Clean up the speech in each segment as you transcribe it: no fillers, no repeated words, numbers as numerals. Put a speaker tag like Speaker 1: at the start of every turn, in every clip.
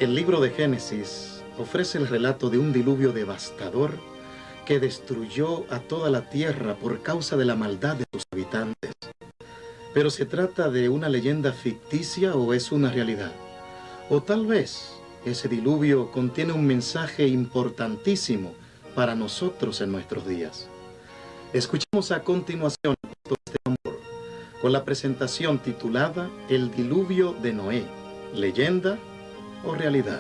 Speaker 1: El libro de Génesis ofrece el relato de un diluvio devastador que destruyó a toda la tierra por causa de la maldad de sus habitantes. Pero ¿se trata de una leyenda ficticia o es una realidad? O tal vez ese diluvio contiene un mensaje importantísimo para nosotros en nuestros días. Escuchemos a continuación el apóstol Esteban con la presentación titulada El diluvio de Noé, leyenda o realidad.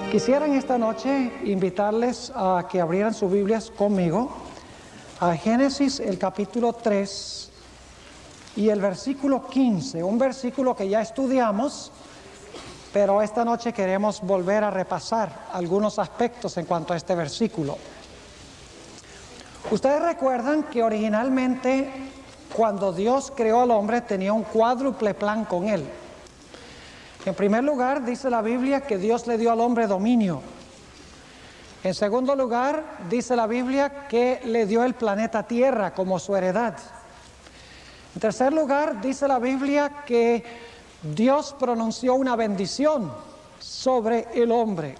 Speaker 2: Quisiera en esta noche invitarles a que abrieran sus Biblias conmigo a Génesis, el capítulo 3 y el versículo 15, un versículo que ya estudiamos, pero esta noche queremos volver a repasar algunos aspectos en cuanto a este versículo. Ustedes recuerdan que originalmente cuando Dios creó al hombre tenía un cuádruple plan con él. En primer lugar, dice la Biblia que Dios le dio al hombre dominio. En segundo lugar, dice la Biblia que le dio el planeta Tierra como su heredad. En tercer lugar, dice la Biblia que Dios pronunció una bendición sobre el hombre.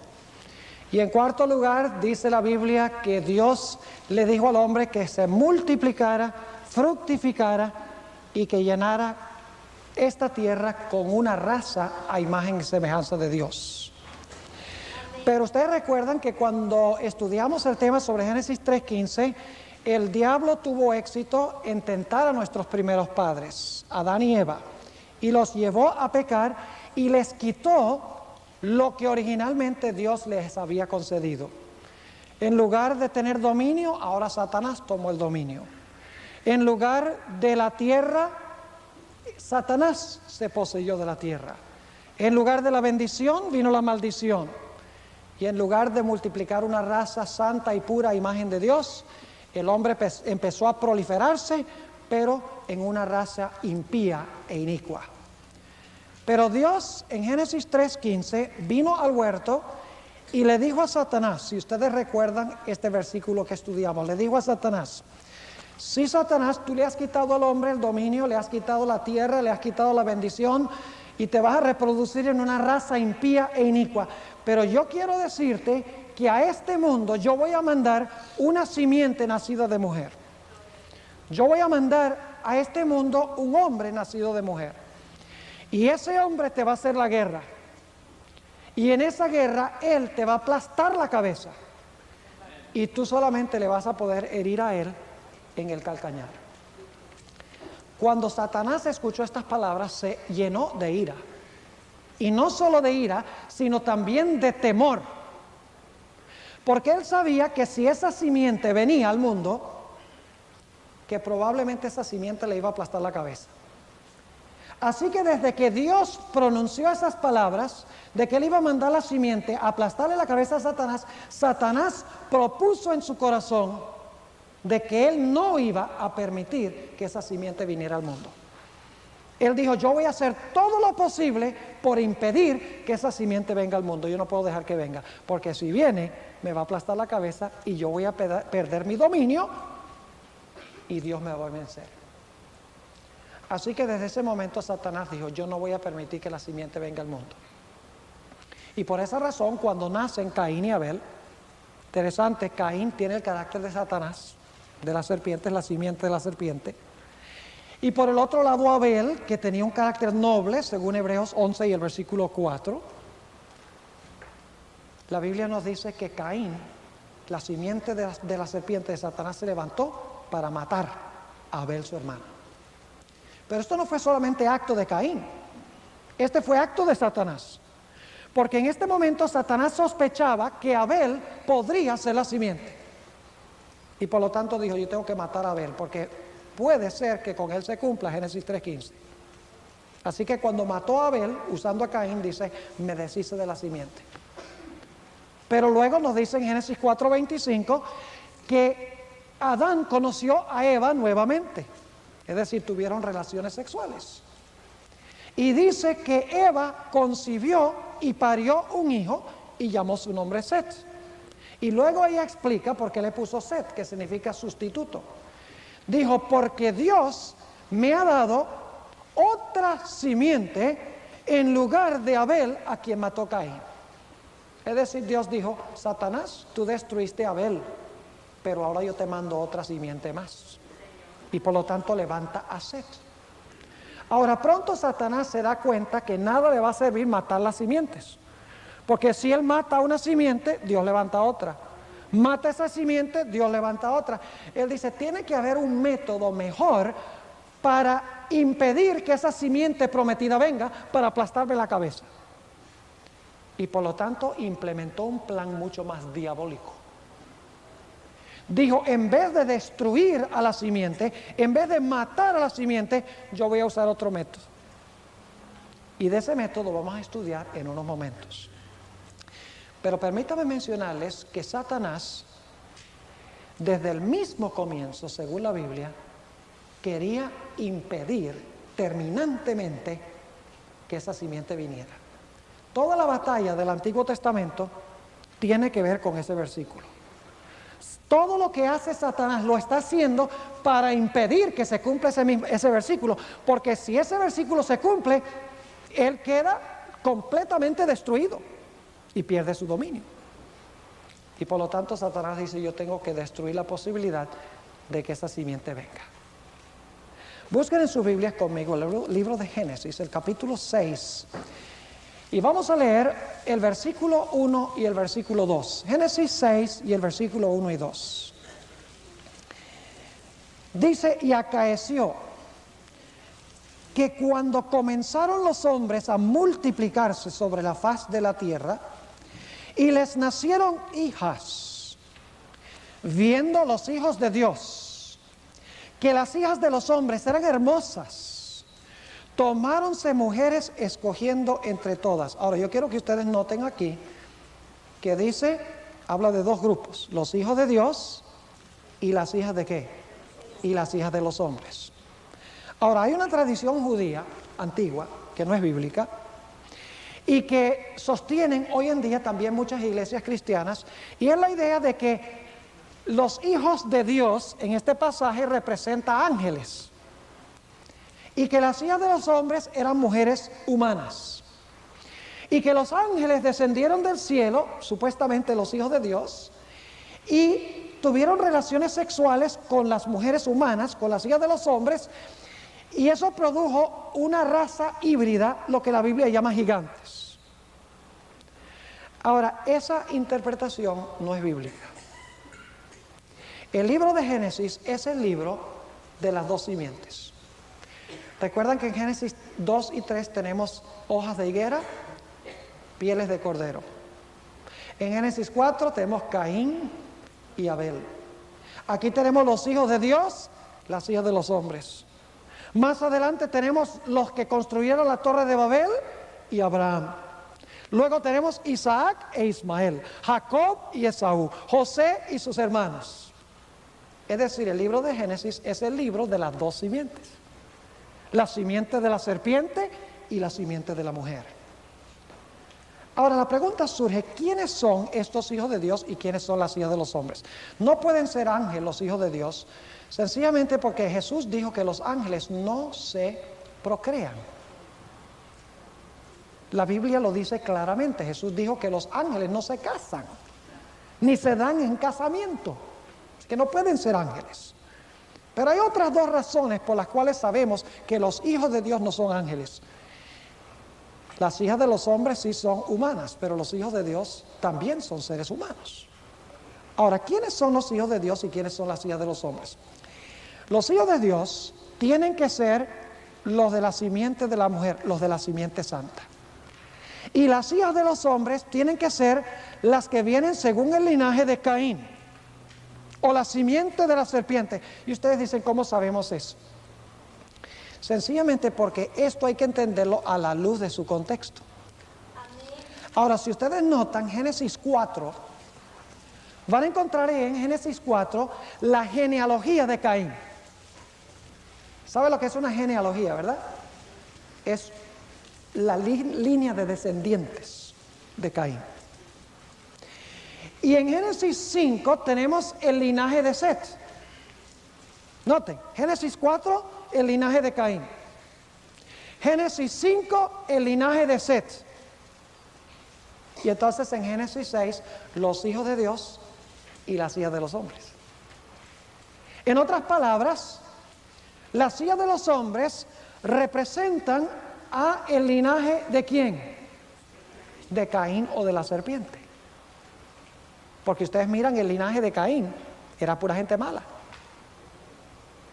Speaker 2: Y en cuarto lugar, dice la Biblia que Dios le dijo al hombre que se multiplicara, fructificara y que llenara esta tierra con una raza a imagen y semejanza de Dios. Pero ustedes recuerdan que cuando estudiamos el tema sobre Génesis 3:15, el diablo tuvo éxito en tentar a nuestros primeros padres, Adán y Eva, y los llevó a pecar y les quitó lo que originalmente Dios les había concedido. En lugar de tener dominio, ahora Satanás tomó el dominio. En lugar de la tierra, Satanás se poseyó de la tierra. En lugar de la bendición, vino la maldición. Y en lugar de multiplicar una raza santa y pura a imagen de Dios, el hombre empezó a proliferarse, pero en una raza impía e inicua. Pero Dios, en Génesis 3:15, vino al huerto y le dijo a Satanás, si ustedes recuerdan este versículo que estudiamos, le dijo a Satanás: si Satanás, tú le has quitado al hombre el dominio, le has quitado la tierra, le has quitado la bendición y te vas a reproducir en una raza impía e inicua. Pero yo quiero decirte que a este mundo yo voy a mandar una simiente nacida de mujer. Yo voy a mandar a este mundo un hombre nacido de mujer. Y ese hombre te va a hacer la guerra. Y en esa guerra él te va a aplastar la cabeza. Y tú solamente le vas a poder herir a él en el calcañar. Cuando Satanás escuchó estas palabras, se llenó de ira. Y no solo de ira, sino también de temor. Porque él sabía que si esa simiente venía al mundo, que probablemente esa simiente le iba a aplastar la cabeza. Así que desde que Dios pronunció esas palabras, de que él iba a mandar la simiente a aplastarle la cabeza a Satanás, Satanás propuso en su corazón de que él no iba a permitir que esa simiente viniera al mundo. Él dijo: yo voy a hacer todo lo posible por impedir que esa simiente venga al mundo. Yo no puedo dejar que venga, porque si viene me va a aplastar la cabeza y yo voy a perder mi dominio y Dios me va a vencer. Así que desde ese momento Satanás dijo: yo no voy a permitir que la simiente venga al mundo. Y por esa razón, cuando nacen Caín y Abel, interesante, Caín tiene el carácter de Satanás, de la serpiente, es la simiente de la serpiente. Y por el otro lado Abel, que tenía un carácter noble, según Hebreos 11 y el versículo 4, la Biblia nos dice que Caín, la simiente de la serpiente de Satanás, se levantó para matar a Abel, su hermano. Pero esto no fue solamente acto de Caín, este fue acto de Satanás. Porque en este momento Satanás sospechaba que Abel podría ser la simiente. Y por lo tanto dijo: yo tengo que matar a Abel, porque puede ser que con él se cumpla Génesis 3:15. Así que cuando mató a Abel, usando a Caín, dice: me deshice de la simiente. Pero luego nos dice en Génesis 4:25 que Adán conoció a Eva nuevamente. Es decir, tuvieron relaciones sexuales. Y dice que Eva concibió y parió un hijo y llamó su nombre Set. Y luego ella explica por qué le puso Set, que significa sustituto. Dijo: porque Dios me ha dado otra simiente en lugar de Abel, a quien mató Caín. Es decir, Dios dijo: Satanás, tú destruiste a Abel, pero ahora yo te mando otra simiente más. Y por lo tanto levanta a Set. Ahora pronto Satanás se da cuenta que nada le va a servir matar las simientes. Porque si él mata una simiente, Dios levanta otra. Mata esa simiente, Dios levanta otra. Él dice: tiene que haber un método mejor para impedir que esa simiente prometida venga, para aplastarme la cabeza. Y por lo tanto implementó un plan mucho más diabólico. Dijo: en vez de destruir a la simiente, en vez de matar a la simiente, yo voy a usar otro método. Y de ese método vamos a estudiar en unos momentos. Pero permítame mencionarles que Satanás, desde el mismo comienzo, según la Biblia, quería impedir terminantemente que esa simiente viniera. Toda la batalla del Antiguo Testamento tiene que ver con ese versículo. Todo lo que hace Satanás lo está haciendo para impedir que se cumpla ese versículo, porque si ese versículo se cumple, él queda completamente destruido y pierde su dominio. Y por lo tanto Satanás dice: yo tengo que destruir la posibilidad de que esa simiente venga. Busquen en sus Biblias conmigo el libro de Génesis, el capítulo 6. Y vamos a leer el versículo 1 y el versículo 2. Génesis 6 y el versículo 1 y 2. Dice: y acaeció que cuando comenzaron los hombres a multiplicarse sobre la faz de la tierra, y les nacieron hijas, viendo los hijos de Dios que las hijas de los hombres eran hermosas, tomáronse mujeres escogiendo entre todas. Ahora yo quiero que ustedes noten aquí que dice, habla de dos grupos: los hijos de Dios y las hijas de ¿qué? Y las hijas de los hombres. Ahora hay una tradición judía antigua que no es bíblica y que sostienen hoy en día también muchas iglesias cristianas, y es la idea de que los hijos de Dios en este pasaje representa ángeles y que las hijas de los hombres eran mujeres humanas y que los ángeles descendieron del cielo, supuestamente los hijos de Dios, y tuvieron relaciones sexuales con las mujeres humanas, con las hijas de los hombres, y eso produjo una raza híbrida, lo que la Biblia llama gigantes. Ahora, esa interpretación no es bíblica. El libro de Génesis es el libro de las dos simientes. Recuerdan que en Génesis 2 y 3 tenemos hojas de higuera, pieles de cordero. En Génesis 4 tenemos Caín y Abel. Aquí tenemos los hijos de Dios, las hijas de los hombres. Más adelante tenemos los que construyeron la torre de Babel y Abraham. Luego tenemos Isaac e Ismael, Jacob y Esaú, José y sus hermanos. Es decir, el libro de Génesis es el libro de las dos simientes: la simiente de la serpiente y la simiente de la mujer. Ahora la pregunta surge: ¿quiénes son estos hijos de Dios y quiénes son las hijas de los hombres? No pueden ser ángeles los hijos de Dios, sencillamente porque Jesús dijo que los ángeles no se procrean. La Biblia lo dice claramente. Jesús dijo que los ángeles no se casan, ni se dan en casamiento, que no pueden ser ángeles. Pero hay otras dos razones por las cuales sabemos que los hijos de Dios no son ángeles. Las hijas de los hombres sí son humanas, pero los hijos de Dios también son seres humanos. Ahora, ¿quiénes son los hijos de Dios y quiénes son las hijas de los hombres? Los hijos de Dios tienen que ser los de la simiente de la mujer, los de la simiente santa. Y las hijas de los hombres tienen que ser las que vienen según el linaje de Caín, o la simiente de la serpiente. Y ustedes dicen: ¿cómo sabemos eso? Sencillamente porque esto hay que entenderlo a la luz de su contexto. Ahora, si ustedes notan Génesis 4, van a encontrar en Génesis 4 la genealogía de Caín. ¿Sabe lo que es una genealogía, verdad? Es la línea de descendientes de Caín. Y en Génesis 5 tenemos el linaje de Set. Noten, Génesis 4, el linaje de Caín. Génesis 5, el linaje de Set. Y entonces en Génesis 6, los hijos de Dios y las hijas de los hombres. En otras palabras, las hijas de los hombres representan a el linaje ¿de quién? De Caín o de la serpiente. Porque ustedes miran el linaje de Caín, era pura gente mala.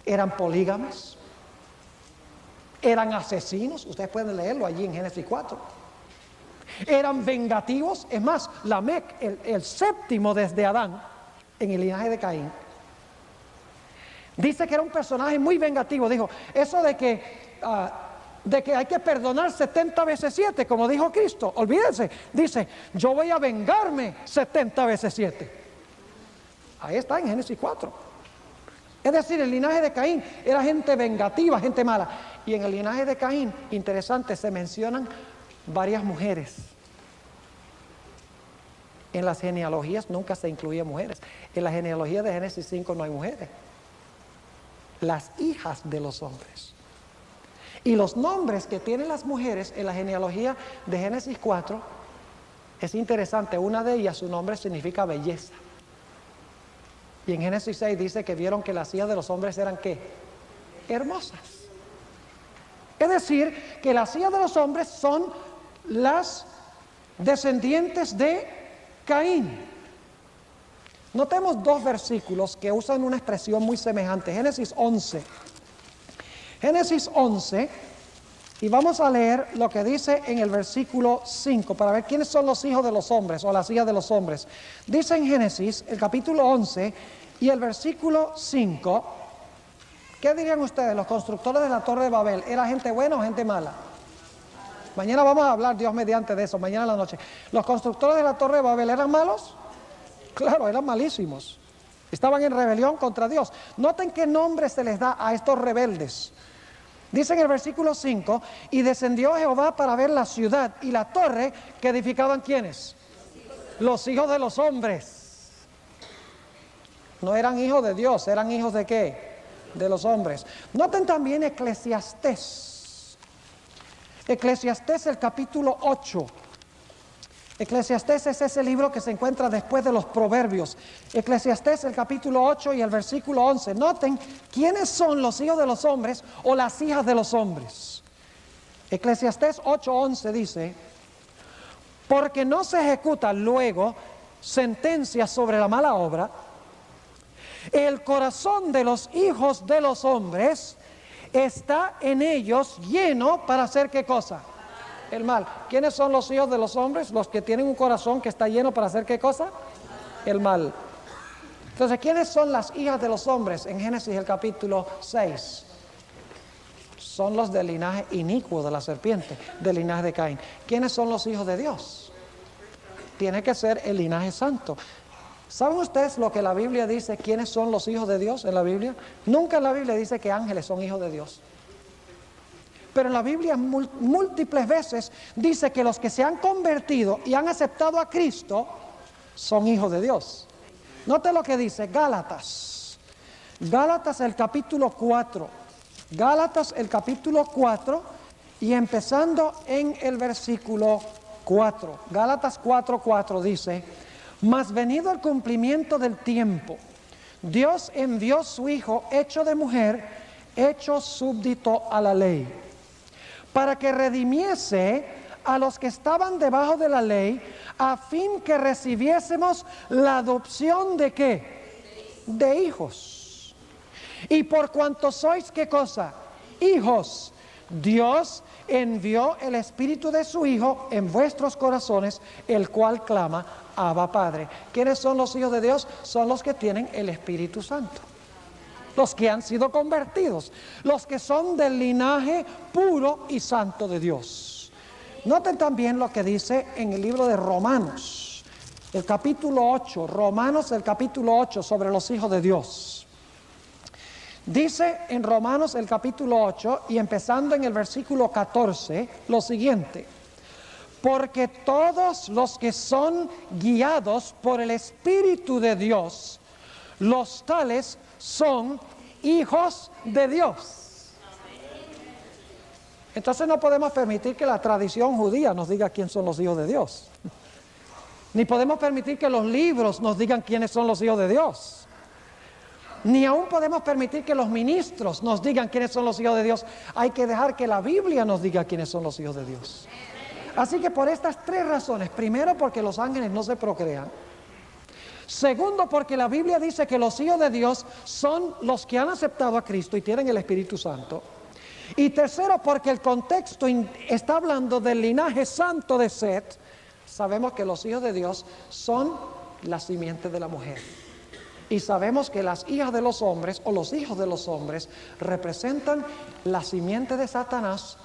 Speaker 2: Eran polígamas, eran asesinos, ustedes pueden leerlo allí en Génesis 4. Eran vengativos, es más, Lamec, el séptimo desde Adán, en el linaje de Caín, dice que era un personaje muy vengativo. Dijo, eso de que hay que perdonar 70 veces 7, como dijo Cristo, olvídense, dice, yo voy a vengarme 70 veces 7. Ahí está en Génesis 4. Es decir, el linaje de Caín era gente vengativa, gente mala. Y en el linaje de Caín, interesante, se mencionan varias mujeres. En las genealogías nunca se incluían mujeres. En la genealogía de Génesis 5 no hay mujeres. Las hijas de los hombres. Y los nombres que tienen las mujeres en la genealogía de Génesis 4 es interesante. Una de ellas, su nombre significa belleza. Y en Génesis 6 dice que vieron que las hijas de los hombres eran ¿qué? Hermosas. Es decir, que las hijas de los hombres son las descendientes de Caín. Notemos dos versículos que usan una expresión muy semejante. Génesis 11. Génesis 11, y vamos a leer lo que dice en el versículo 5, para ver quiénes son los hijos de los hombres, o las hijas de los hombres. Dice en Génesis, el capítulo 11, y el versículo 5, ¿qué dirían ustedes? Los constructores de la Torre de Babel, ¿era gente buena o gente mala? Mañana vamos a hablar, Dios mediante, de eso, mañana en la noche. ¿Los constructores de la Torre de Babel eran malos? Claro, eran malísimos. Estaban en rebelión contra Dios. Noten qué nombre se les da a estos rebeldes. Dice en el versículo 5, y descendió Jehová para ver la ciudad y la torre que edificaban ¿quiénes? Los hijos de los hombres. No eran hijos de Dios, eran hijos de ¿qué? De los hombres. Noten también Eclesiastés. Eclesiastés, el capítulo 8. Eclesiastés es ese libro que se encuentra después de los Proverbios. Eclesiastés, el capítulo 8 y el versículo 11. Noten quiénes son los hijos de los hombres o las hijas de los hombres. Eclesiastés 8:11 dice, porque no se ejecuta luego sentencia sobre la mala obra, el corazón de los hijos de los hombres está en ellos lleno para hacer ¿qué cosa? El mal. ¿Quiénes son los hijos de los hombres? Los que tienen un corazón que está lleno para hacer ¿qué cosa? El mal. Entonces, ¿quiénes son las hijas de los hombres? En Génesis el capítulo 6. Son los del linaje inicuo de la serpiente, del linaje de Caín. ¿Quiénes son los hijos de Dios? Tiene que ser el linaje santo. ¿Saben ustedes lo que la Biblia dice? ¿Quiénes son los hijos de Dios en la Biblia? Nunca en la Biblia dice que ángeles son hijos de Dios. Pero en la Biblia múltiples veces dice que los que se han convertido y han aceptado a Cristo son hijos de Dios. Note lo que dice Gálatas. Gálatas el capítulo 4. Gálatas el capítulo 4 y empezando en el versículo 4. Gálatas 4:4 dice, mas venido el cumplimiento del tiempo, Dios envió su Hijo hecho de mujer, hecho súbdito a la ley, para que redimiese a los que estaban debajo de la ley, a fin que recibiésemos la adopción de ¿qué? De hijos. Y por cuanto sois ¿qué cosa? Hijos, Dios envió el Espíritu de su Hijo en vuestros corazones, el cual clama, Abba Padre. ¿Quiénes son los hijos de Dios? Son los que tienen el Espíritu Santo. Los que han sido convertidos, los que son del linaje puro y santo de Dios. Noten también lo que dice en el libro de Romanos, el capítulo 8, Romanos el capítulo 8 sobre los hijos de Dios. Dice en Romanos el capítulo 8 y empezando en el versículo 14 lo siguiente, porque todos los que son guiados por el Espíritu de Dios, los tales son hijos de Dios. Entonces no podemos permitir que la tradición judía nos diga quién son los hijos de Dios. Ni podemos permitir que los libros nos digan quiénes son los hijos de Dios. Ni aún podemos permitir que los ministros nos digan quiénes son los hijos de Dios. Hay que dejar que la Biblia nos diga quiénes son los hijos de Dios. Así que por estas tres razones: primero, porque los ángeles no se procrean; segundo, porque la Biblia dice que los hijos de Dios son los que han aceptado a Cristo y tienen el Espíritu Santo; y tercero, porque el contexto está hablando del linaje santo de Set. Sabemos que los hijos de Dios son la simiente de la mujer. Y sabemos que las hijas de los hombres o los hijos de los hombres representan la simiente de Satanás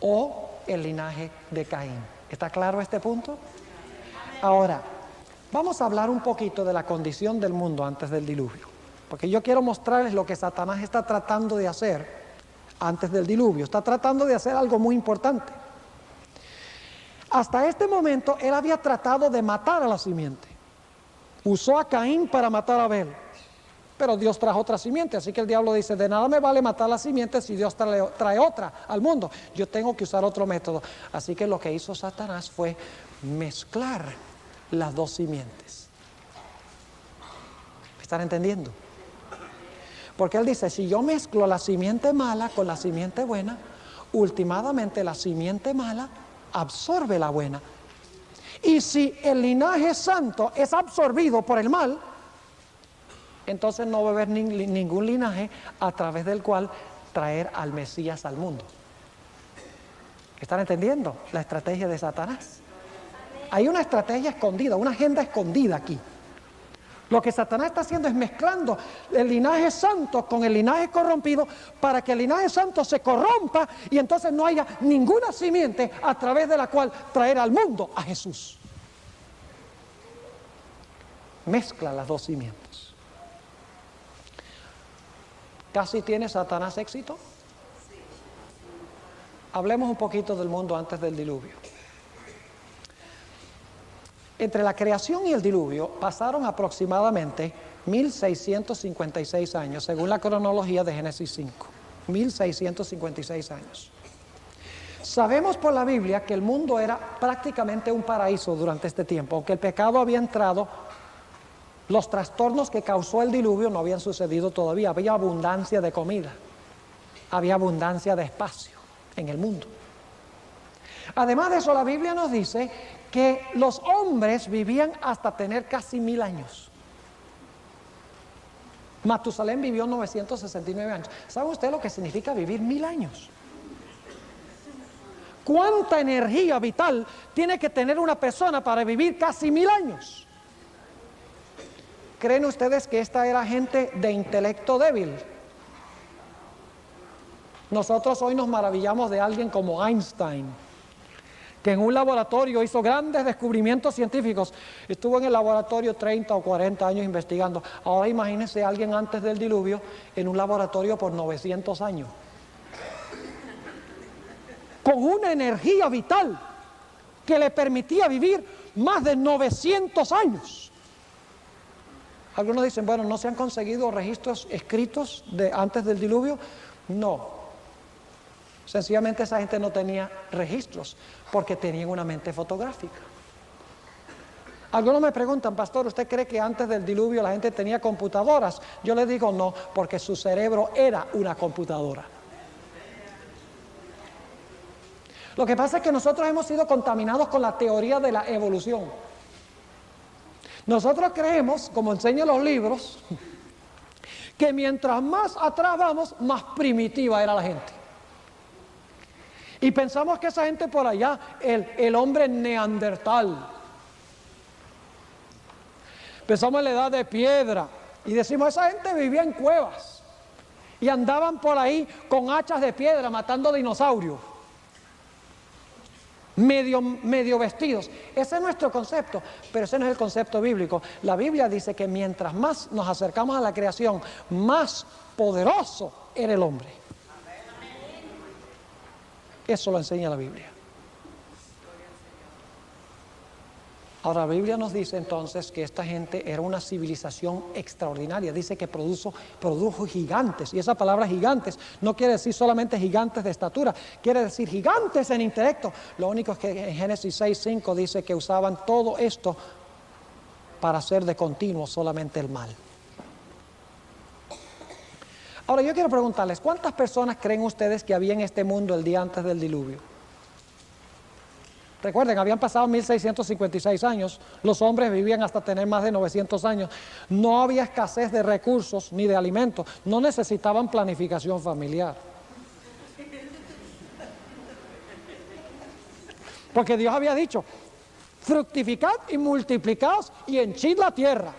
Speaker 2: o el linaje de Caín. ¿Está claro este punto? Ahora, vamos a hablar un poquito de la condición del mundo antes del diluvio, porque yo quiero mostrarles lo que Satanás está tratando de hacer antes del diluvio. Está tratando de hacer algo muy importante. Hasta este momento él había tratado de matar a la simiente. Usó a Caín para matar a Abel, pero Dios trajo otra simiente. Así que el diablo dice: de nada me vale matar la simiente si Dios trae otra al mundo. Yo tengo que usar otro método. Así que lo que hizo Satanás fue mezclar las dos simientes. ¿Me están entendiendo? Porque él dice: si yo mezclo la simiente mala con la simiente buena, últimamente la simiente mala absorbe la buena. Y si el linaje santo es absorbido por el mal, entonces no va a haber ningún linaje a través del cual traer al Mesías al mundo. ¿Están entendiendo la estrategia de Satanás? Hay una estrategia escondida, una agenda escondida aquí. Lo que Satanás está haciendo es mezclando el linaje santo con el linaje corrompido para que el linaje santo se corrompa y entonces no haya ninguna simiente a través de la cual traer al mundo a Jesús. Mezcla las dos simientes. ¿Casi tiene Satanás éxito? Hablemos un poquito del mundo antes del diluvio. Entre la creación y el diluvio pasaron aproximadamente 1656 años, según la cronología de Génesis 5. 1656 años. Sabemos por la Biblia que el mundo era prácticamente un paraíso durante este tiempo. Aunque el pecado había entrado, los trastornos que causó el diluvio no habían sucedido todavía. Había abundancia de comida, había abundancia de espacio en el mundo. Además de eso, la Biblia nos dice que los hombres vivían hasta tener casi 1000 años. Matusalén vivió 969 años. ¿Sabe usted lo que significa vivir 1000 años? ¿Cuánta energía vital tiene que tener una persona para vivir casi 1000 años? ¿Creen ustedes que esta era gente de intelecto débil? Nosotros hoy nos maravillamos de alguien como Einstein, que en un laboratorio hizo grandes descubrimientos científicos. Estuvo en el laboratorio 30 o 40 años investigando. Ahora imagínense a alguien antes del diluvio en un laboratorio por 900 años. Con una energía vital que le permitía vivir más de 900 años. Algunos dicen: bueno, ¿no se han conseguido registros escritos de antes del diluvio? No. Sencillamente esa gente no tenía registros porque tenían una mente fotográfica. Algunos me preguntan: pastor, ¿usted cree que antes del diluvio la gente tenía computadoras? Yo les digo no, porque su cerebro era una computadora. Lo que pasa es que nosotros hemos sido contaminados con la teoría de la evolución. Nosotros creemos, como enseñan los libros, que mientras más atrás vamos, más primitiva era la gente. Y pensamos que esa gente por allá, el hombre neandertal, pensamos en la edad de piedra y decimos: esa gente vivía en cuevas y andaban por ahí con hachas de piedra matando dinosaurios, medio vestidos. Ese es nuestro concepto, pero ese no es el concepto bíblico. La Biblia dice que mientras más nos acercamos a la creación, más poderoso era el hombre. Eso lo enseña la Biblia. Ahora la Biblia nos dice entonces que esta gente era una civilización extraordinaria. Dice que produjo gigantes. Y esa palabra gigantes no quiere decir solamente gigantes de estatura, quiere decir gigantes en intelecto. Lo único es que en Génesis 6:5 dice que usaban todo esto para hacer de continuo solamente el mal. Ahora yo quiero preguntarles, ¿cuántas personas creen ustedes que había en este mundo el día antes del diluvio? Recuerden, habían pasado 1656 años, los hombres vivían hasta tener más de 900 años, no había escasez de recursos ni de alimentos, no necesitaban planificación familiar. Porque Dios había dicho, fructificad y multiplicaos y henchid la tierra.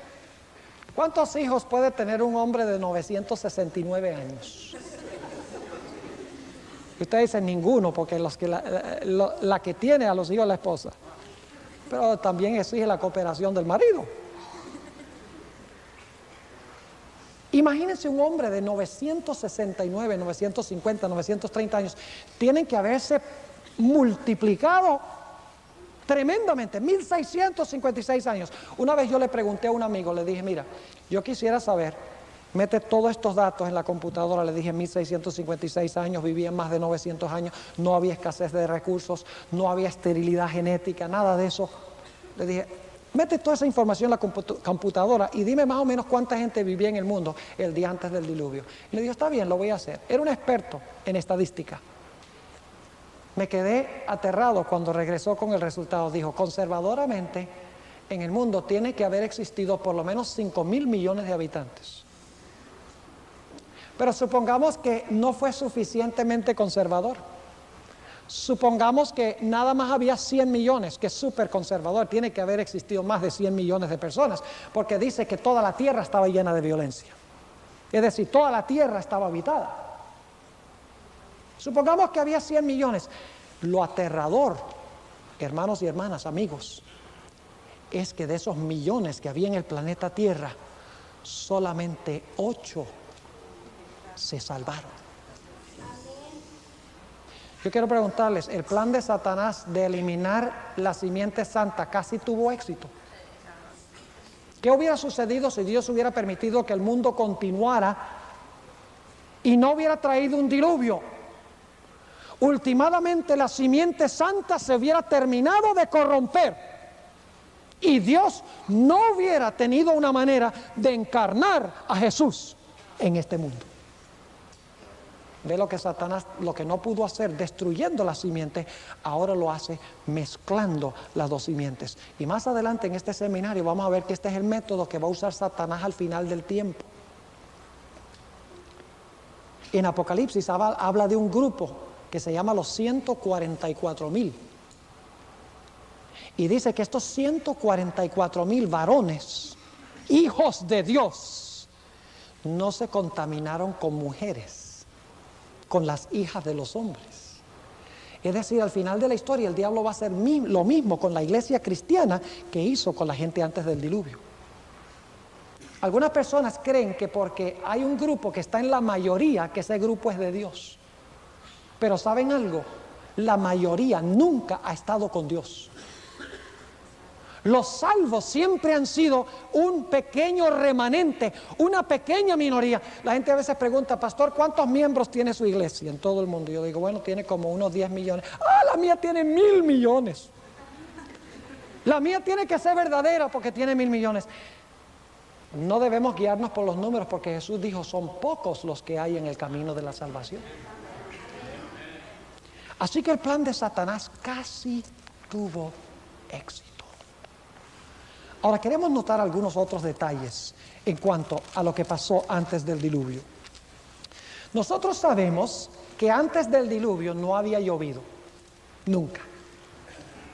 Speaker 2: ¿Cuántos hijos puede tener un hombre de 969 años? Ustedes dicen ninguno, porque la que tiene a los hijos es la esposa. Pero también exige la cooperación del marido. Imagínense un hombre de 969, 950, 930 años. Tienen que haberse multiplicado tremendamente, 1656 años. Una vez yo le pregunté a un amigo, le dije, mira, yo quisiera saber... Mete todos estos datos en la computadora, le dije 1656 años, vivían más de 900 años, no había escasez de recursos, no había esterilidad genética, nada de eso. Le dije, mete toda esa información en la computadora y dime más o menos cuánta gente vivía en el mundo el día antes del diluvio. Y le dijo, está bien, lo voy a hacer. Era un experto en estadística. Me quedé aterrado cuando regresó con el resultado. Dijo, conservadoramente, en el mundo tiene que haber existido por lo menos 5.000 millones de habitantes. Pero supongamos que no fue suficientemente conservador. Supongamos que nada más había 100 millones, que es súper conservador. Tiene que haber existido más de 100 millones de personas, porque dice que toda la tierra estaba llena de violencia. Es decir, toda la tierra estaba habitada. Supongamos que había 100 millones. Lo aterrador, hermanos y hermanas, amigos, es que de esos millones que había en el planeta Tierra, solamente 8 se salvaron. Yo quiero preguntarles, el plan de Satanás de eliminar la simiente santa casi tuvo éxito. ¿Qué hubiera sucedido si Dios hubiera permitido que el mundo continuara y no hubiera traído un diluvio? Últimamente la simiente santa se hubiera terminado de corromper y Dios no hubiera tenido una manera de encarnar a Jesús en este mundo. Ve lo que Satanás, lo que no pudo hacer destruyendo la simiente, ahora lo hace mezclando las dos simientes. Y más adelante en este seminario vamos a ver que este es el método que va a usar Satanás al final del tiempo. En Apocalipsis habla de un grupo que se llama los 144,000. Y dice que estos 144,000 varones, hijos de Dios, no se contaminaron con mujeres, con las hijas de los hombres. Es decir, al final de la historia el diablo va a hacer lo mismo con la iglesia cristiana que hizo con la gente antes del diluvio. Algunas personas creen que porque hay un grupo que está en la mayoría, que ese grupo es de Dios. Pero ¿saben algo? La mayoría nunca ha estado con Dios. Los salvos siempre han sido un pequeño remanente, una pequeña minoría. La gente a veces pregunta, pastor, ¿cuántos miembros tiene su iglesia en todo el mundo? Yo digo, bueno, tiene como unos 10 millones. ¡Ah, la mía tiene 1,000 millones! La mía tiene que ser verdadera porque tiene 1,000 millones. No debemos guiarnos por los números porque Jesús dijo, son pocos los que hay en el camino de la salvación. Así que el plan de Satanás casi tuvo éxito. Ahora queremos notar algunos otros detalles en cuanto a lo que pasó antes del diluvio. Nosotros sabemos que antes del diluvio no había llovido, nunca.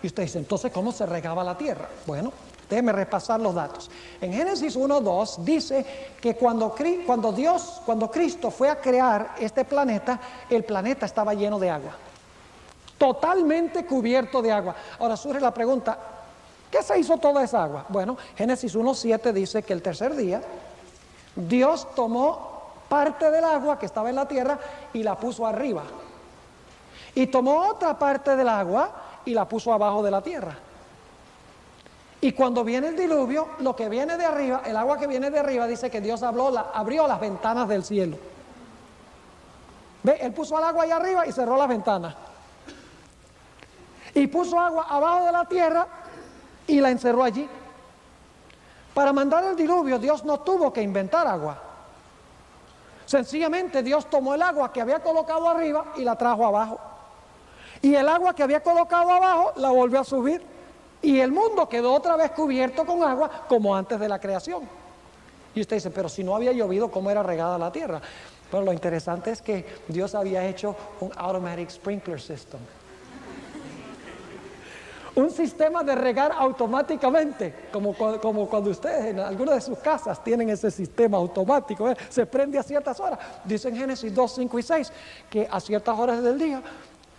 Speaker 2: Y usted dice, entonces, ¿cómo se regaba la tierra? Bueno, déjeme repasar los datos. En Génesis 1:2 dice que cuando Cristo fue a crear este planeta, el planeta estaba lleno de agua, totalmente cubierto de agua. Ahora surge la pregunta, ¿qué se hizo toda esa agua? Bueno, Génesis 1:7 dice que el tercer día Dios tomó parte del agua que estaba en la tierra y la puso arriba. Y tomó otra parte del agua y la puso abajo de la tierra. Y cuando viene el diluvio, lo que viene de arriba, el agua que viene de arriba, dice que Dios abrió las ventanas del cielo. ¿Ve? Él puso el agua ahí arriba y cerró las ventanas. Y puso agua abajo de la tierra y la encerró allí. Para mandar el diluvio, Dios no tuvo que inventar agua. Sencillamente Dios tomó el agua que había colocado arriba y la trajo abajo. Y el agua que había colocado abajo la volvió a subir. Y el mundo quedó otra vez cubierto con agua como antes de la creación. Y usted dice, pero si no había llovido, ¿cómo era regada la tierra? Pero lo interesante es que Dios había hecho un automatic sprinkler system. Un sistema de regar automáticamente, como cuando ustedes en algunas de sus casas tienen ese sistema automático, se prende a ciertas horas. Dice en Génesis 2, 5 y 6 que a ciertas horas del día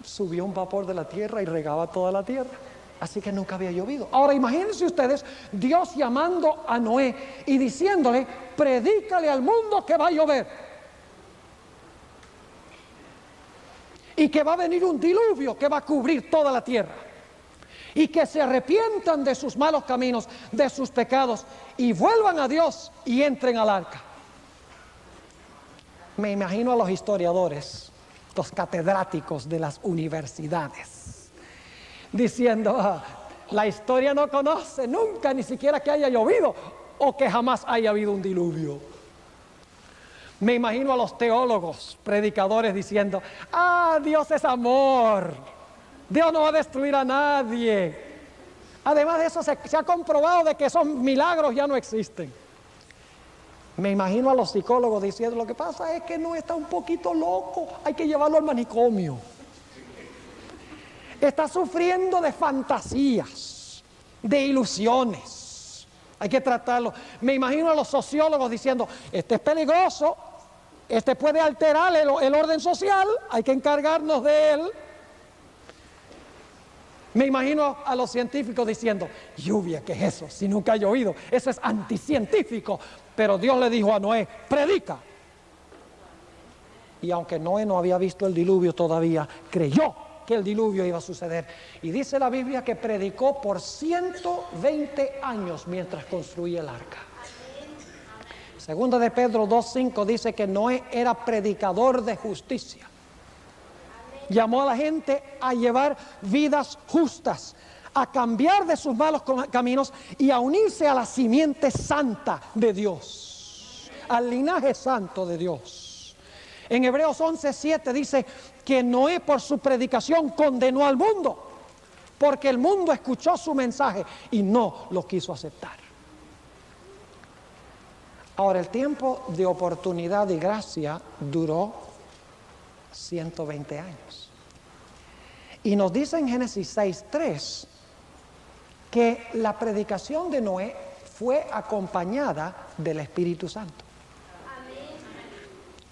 Speaker 2: subía un vapor de la tierra y regaba toda la tierra. Así que nunca había llovido. Ahora imagínense ustedes, Dios llamando a Noé y diciéndole, predícale al mundo que va a llover. Y que va a venir un diluvio que va a cubrir toda la tierra. Y que se arrepientan de sus malos caminos, de sus pecados, y vuelvan a Dios y entren al arca. Me imagino a los historiadores, los catedráticos de las universidades, diciendo, la historia no conoce nunca ni siquiera que haya llovido o que jamás haya habido un diluvio. Me imagino a los teólogos, predicadores diciendo, Dios es amor, Dios no va a destruir a nadie. Además de eso se ha comprobado de que esos milagros ya no existen. Me imagino a los psicólogos diciendo, lo que pasa es que no está un poquito loco, hay que llevarlo al manicomio. Está sufriendo de fantasías, de ilusiones. Hay que tratarlo. Me imagino a los sociólogos diciendo, este es peligroso, este puede alterar el orden social, hay que encargarnos de él. Me imagino a los científicos diciendo, lluvia, ¿qué es eso? Si nunca ha llovido, eso es anticientífico. Pero Dios le dijo a Noé, predica. Y aunque Noé no había visto el diluvio todavía, creyó que el diluvio iba a suceder. Y dice la Biblia que predicó por 120 años mientras construía el arca. Segunda de Pedro 2:5 dice que Noé era predicador de justicia. Llamó a la gente a llevar vidas justas, a cambiar de sus malos caminos y a unirse a la simiente santa de Dios, al linaje santo de Dios. En Hebreos 11:7 dice que Noé por su predicación condenó al mundo, porque el mundo escuchó su mensaje y no lo quiso aceptar. Ahora, el tiempo de oportunidad y gracia duró 120 años. Y nos dice en Génesis 6:3 que la predicación de Noé fue acompañada del Espíritu Santo.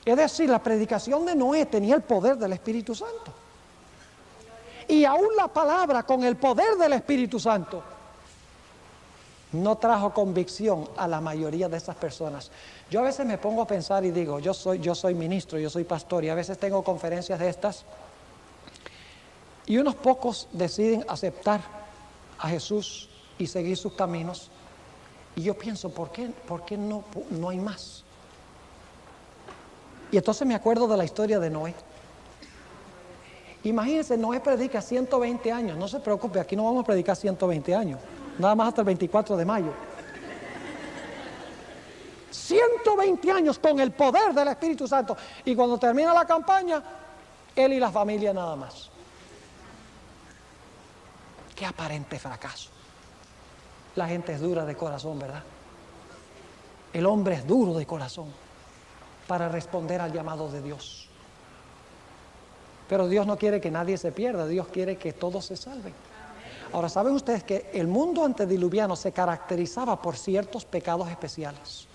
Speaker 2: Es decir, la predicación de Noé tenía el poder del Espíritu Santo. Y aún la palabra con el poder del Espíritu Santo no trajo convicción a la mayoría de esas personas. Yo a veces me pongo a pensar y digo, yo soy ministro, yo soy pastor, y a veces tengo conferencias de estas, y unos pocos deciden aceptar a Jesús y seguir sus caminos. Y yo pienso, ¿por qué no hay más? Y entonces me acuerdo de la historia de Noé. Imagínense, Noé predica 120 años. No se preocupe, aquí no vamos a predicar 120 años. Nada más hasta el 24 de mayo. 120 años con el poder del Espíritu Santo. Y cuando termina la campaña, él y la familia nada más. Qué aparente fracaso. La gente es dura de corazón, ¿verdad? El hombre es duro de corazón para responder al llamado de Dios. Pero Dios no quiere que nadie se pierda, Dios quiere que todos se salven. Ahora, ¿saben ustedes que el mundo antediluviano se caracterizaba por ciertos pecados especiales?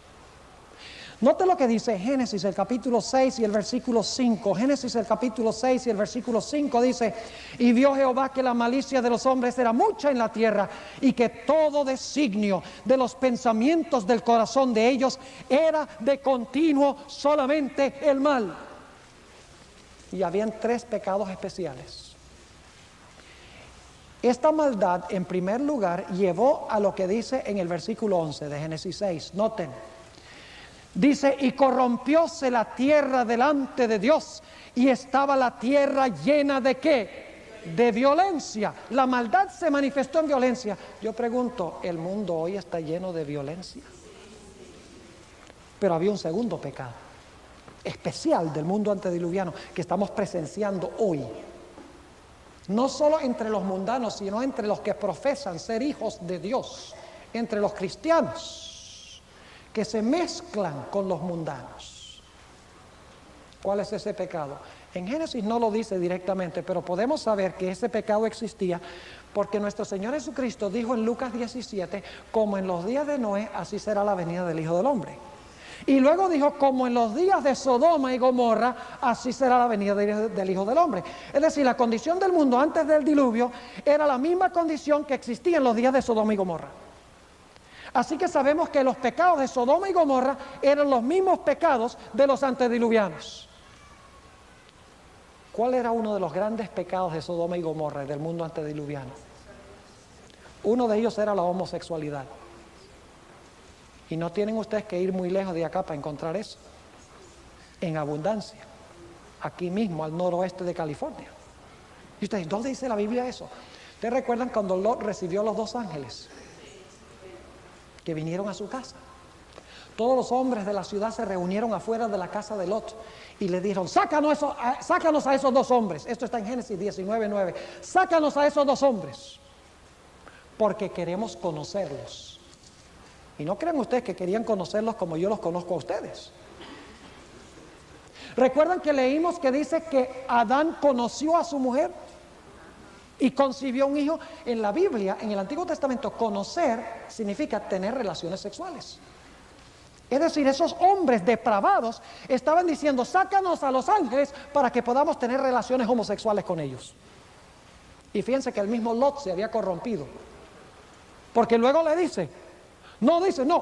Speaker 2: Note lo que dice Génesis, el capítulo 6 y el versículo 5. Génesis, el capítulo 6 y el versículo 5 dice: y vio Jehová que la malicia de los hombres era mucha en la tierra, y que todo designio de los pensamientos del corazón de ellos era de continuo solamente el mal. Y habían 3 pecados especiales. Esta maldad, en primer lugar, llevó a lo que dice en el versículo 11 de Génesis 6. Noten. Dice, y corrompióse la tierra delante de Dios, y estaba la tierra llena ¿de qué? De violencia. La maldad se manifestó en violencia. Yo pregunto, ¿el mundo hoy está lleno de violencia? Pero había un segundo pecado, especial del mundo antediluviano, que estamos presenciando hoy. No solo entre los mundanos, sino entre los que profesan ser hijos de Dios, entre los cristianos, que se mezclan con los mundanos. ¿Cuál es ese pecado? En Génesis no lo dice directamente, pero podemos saber que ese pecado existía porque nuestro Señor Jesucristo dijo en Lucas 17, como en los días de Noé, así será la venida del Hijo del Hombre. Y luego dijo, como en los días de Sodoma y Gomorra, así será la venida del Hijo del Hombre. Es decir, la condición del mundo antes del diluvio era la misma condición que existía en los días de Sodoma y Gomorra. Así que sabemos que los pecados de Sodoma y Gomorra eran los mismos pecados de los antediluvianos. ¿Cuál era uno de los grandes pecados de Sodoma y Gomorra y del mundo antediluviano? Uno de ellos era la homosexualidad. Y no tienen ustedes que ir muy lejos de acá para encontrar eso. En abundancia. Aquí mismo, al noroeste de California. Y ustedes, ¿dónde dice la Biblia eso? ¿Ustedes recuerdan cuando Lot recibió a los dos ángeles que vinieron a su casa? Todos los hombres de la ciudad se reunieron afuera de la casa de Lot y le dijeron, sácanos a esos dos hombres. Esto está en Génesis 19:9. Sácanos a esos dos hombres porque queremos conocerlos. Y no crean ustedes que querían conocerlos como yo los conozco a ustedes. ¿Recuerdan que leímos que dice que Adán conoció a su mujer y concibió un hijo? En la Biblia, en el Antiguo Testamento, conocer significa tener relaciones sexuales. Es decir, esos hombres depravados estaban diciendo, sácanos a los ángeles para que podamos tener relaciones homosexuales con ellos. Y fíjense que el mismo Lot se había corrompido. Porque luego le dice, no,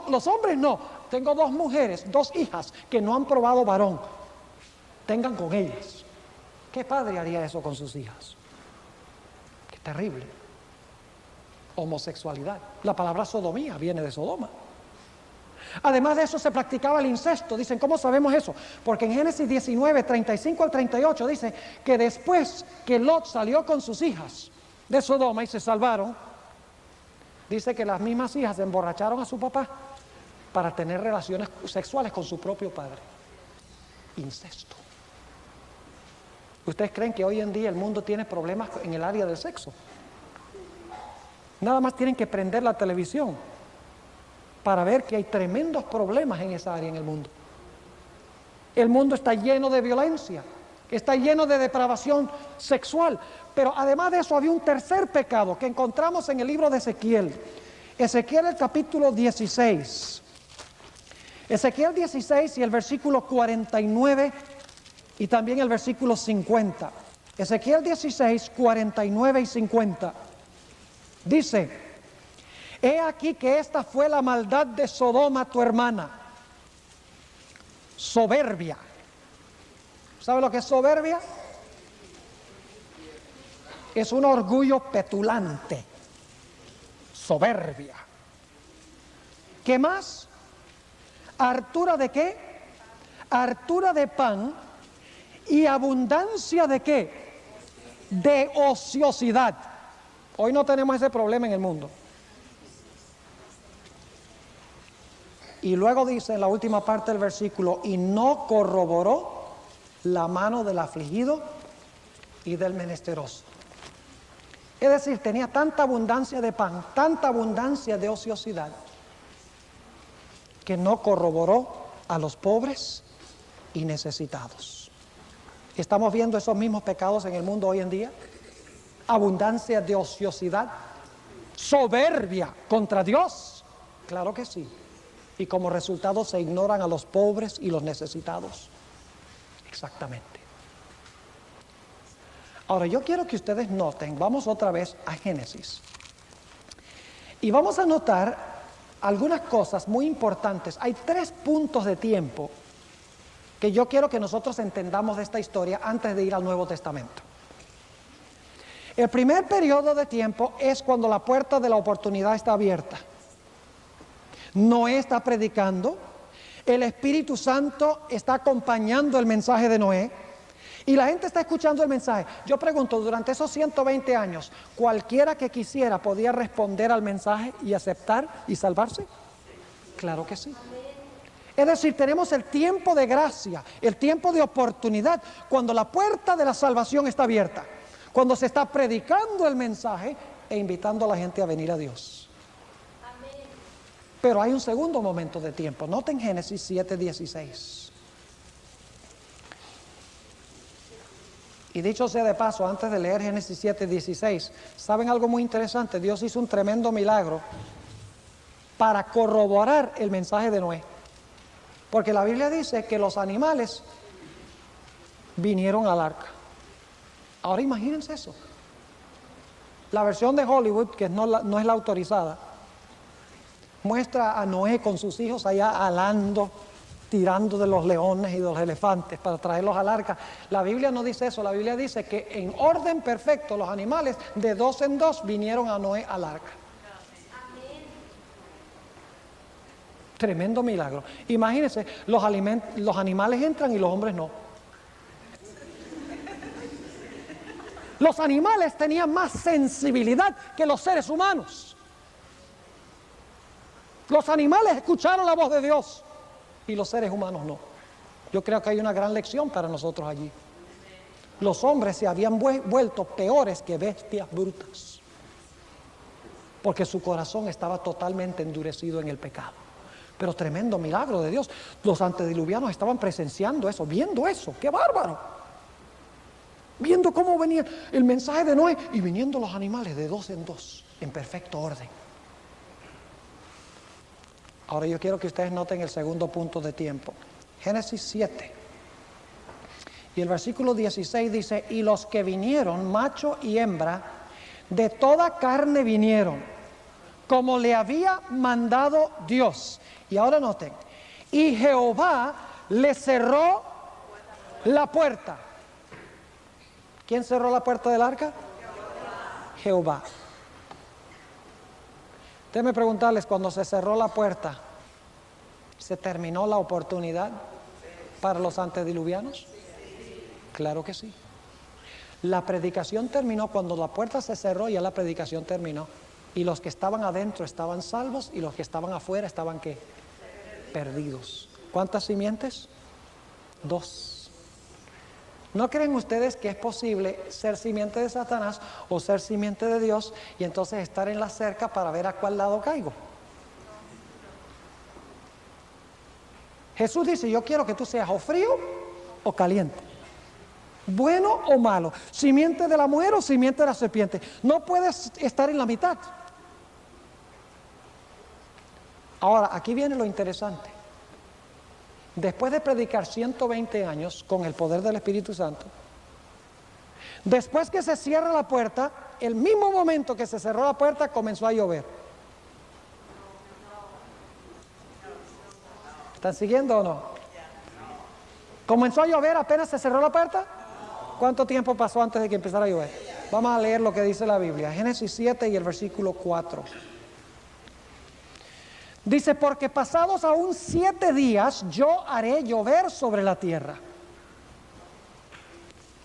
Speaker 2: los hombres no. Tengo dos mujeres, dos hijas que no han probado varón. Tengan con ellas. ¿Qué padre haría eso con sus hijas? Qué terrible. Homosexualidad. La palabra sodomía viene de Sodoma. Además de eso se practicaba el incesto. Dicen, ¿cómo sabemos eso? Porque en Génesis 19, 35 al 38 dice que después que Lot salió con sus hijas de Sodoma y se salvaron, dice que las mismas hijas emborracharon a su papá para tener relaciones sexuales con su propio padre. Incesto. ¿Ustedes creen que hoy en día el mundo tiene problemas en el área del sexo? Nada más tienen que prender la televisión para ver que hay tremendos problemas en esa área en el mundo. El mundo está lleno de violencia, está lleno de depravación sexual. Pero además de eso había un tercer pecado que encontramos en el libro de Ezequiel. Ezequiel el capítulo 16. Ezequiel 16 y el versículo 49 y también el versículo 50. Ezequiel 16, 49 y 50. Dice, he aquí que esta fue la maldad de Sodoma tu hermana. Soberbia. ¿Sabe lo que es soberbia? Es un orgullo petulante, soberbia. ¿Qué más? ¿Hartura de qué? Hartura de pan y abundancia de qué? De ociosidad. Hoy no tenemos ese problema en el mundo. Y luego dice en la última parte del versículo, y no corroboró la mano del afligido y del menesteroso. Es decir, tenía tanta abundancia de pan, tanta abundancia de ociosidad, que no corroboró a los pobres y necesitados. ¿Estamos viendo esos mismos pecados en el mundo hoy en día? Abundancia de ociosidad, soberbia contra Dios. Claro que sí. Y como resultado se ignoran a los pobres y los necesitados. Exactamente. Ahora yo quiero que ustedes noten, vamos otra vez a Génesis. Y vamos a notar algunas cosas muy importantes. Hay 3 puntos de tiempo que yo quiero que nosotros entendamos de esta historia antes de ir al Nuevo Testamento. El primer periodo de tiempo es cuando la puerta de la oportunidad está abierta. Noé está predicando, el Espíritu Santo está acompañando el mensaje de Noé y la gente está escuchando el mensaje. Yo pregunto, durante esos 120 años, ¿cualquiera que quisiera podía responder al mensaje y aceptar y salvarse? Claro que sí. Es decir, tenemos el tiempo de gracia, el tiempo de oportunidad, cuando la puerta de la salvación está abierta, cuando se está predicando el mensaje e invitando a la gente a venir a Dios. Pero hay un segundo momento de tiempo. Noten Génesis 7:16. Y dicho sea de paso, antes de leer Génesis 7:16, ¿saben algo muy interesante? Dios hizo un tremendo milagro para corroborar el mensaje de Noé. Porque la Biblia dice que los animales vinieron al arca. Ahora imagínense eso. La versión de Hollywood, que no es la autorizada, muestra a Noé con sus hijos allá alando, tirando de los leones y de los elefantes para traerlos al arca. La Biblia no dice eso, la Biblia dice que en orden perfecto los animales de dos en dos vinieron a Noé al arca. Tremendo milagro. Imagínense, los animales entran y los hombres no. Los animales tenían más sensibilidad que los seres humanos. Los animales escucharon la voz de Dios y los seres humanos no. Yo creo que hay una gran lección para nosotros allí. Los hombres se habían vuelto peores que bestias brutas, porque su corazón estaba totalmente endurecido en el pecado. Pero tremendo milagro de Dios. Los antediluvianos estaban presenciando eso, viendo eso. ¡Qué bárbaro! Viendo cómo venía el mensaje de Noé y viniendo los animales de dos en dos, en perfecto orden. Ahora yo quiero que ustedes noten el segundo punto de tiempo. Génesis 7. Y el versículo 16 dice, y los que vinieron, macho y hembra, de toda carne vinieron, como le había mandado Dios. Y ahora noten, y Jehová le cerró la puerta. ¿Quién cerró la puerta del arca? Jehová. Déjenme preguntarles, cuando se cerró la puerta, ¿se terminó la oportunidad para los antediluvianos? Claro que sí. La predicación terminó cuando la puerta se cerró, ya la predicación terminó. Y los que estaban adentro estaban salvos y los que estaban afuera estaban ¿qué? Perdidos. ¿Cuántas simientes? 2. ¿No creen ustedes que es posible ser simiente de Satanás o ser simiente de Dios y entonces estar en la cerca para ver a cuál lado caigo? Jesús dice, yo quiero que tú seas o frío o caliente, bueno o malo, simiente de la mujer o simiente de la serpiente. No puedes estar en la mitad. Ahora, aquí viene lo interesante. Después de predicar 120 años con el poder del Espíritu Santo, después que se cierra la puerta, el mismo momento que se cerró la puerta comenzó a llover. ¿Están siguiendo o no? ¿Comenzó a llover apenas se cerró la puerta? ¿Cuánto tiempo pasó antes de que empezara a llover? Vamos a leer lo que dice la Biblia, Génesis 7 y el versículo 4. Dice, porque pasados aún 7 días yo haré llover sobre la tierra.